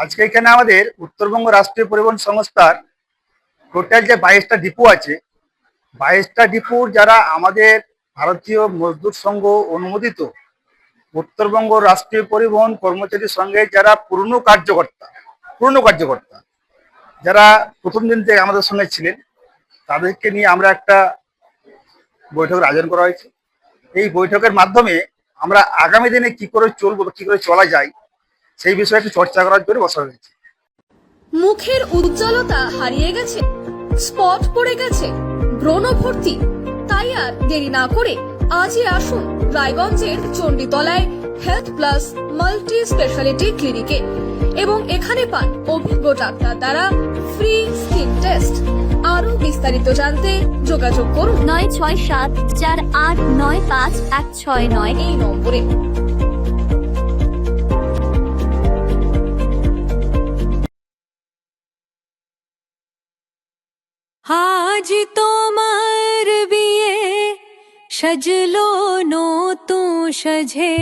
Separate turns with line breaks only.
আজকে এখানে আমাদের উত্তরবঙ্গ রাষ্ট্রীয় পরিবহন সংস্থার টোটাল যে 22টা ডিপো আছে, 22টা ডিপোর যারা আমাদের ভারতীয় মজদুর সংঘ অনুমোদিত উত্তরবঙ্গ রাষ্ট্রীয় পরিবহন কর্মচারী সংঘের যারা পূর্ণ কার্যকর্তা যারা প্রথম দিন থেকে আমাদের সঙ্গে ছিলেন, তাদেরকে নিয়ে আমরা একটা বৈঠকের আয়োজন করা হয়েছে। এই বৈঠকের মাধ্যমে আমরা আগামী দিনে কি করে চলবো, কি করে চলা যায়, সেই বিষয়ে একটু চর্চা করার জন্য বসা হয়েছে।
মুখের উজ্জ্বলতা হারিয়ে গেছে, স্পট পড়ে গেছে, ব্রণ ভর্তি, তাই আর দেরি না করে আজই আসুন রায়গঞ্জের চণ্ডীতলায় হেলথ প্লাস মাল্টি স্পেশালিটি ক্লিনিকে এবং এখানে পান অভিজ্ঞ ডাক্তার দ্বারা ফ্রি স্কিন টেস্ট। আরো বিস্তারিত জানতে যোগাযোগ করুন
9674895169
এই নম্বরে।
আজ তোমার বিয়ে সাজলো নতুন সাজে।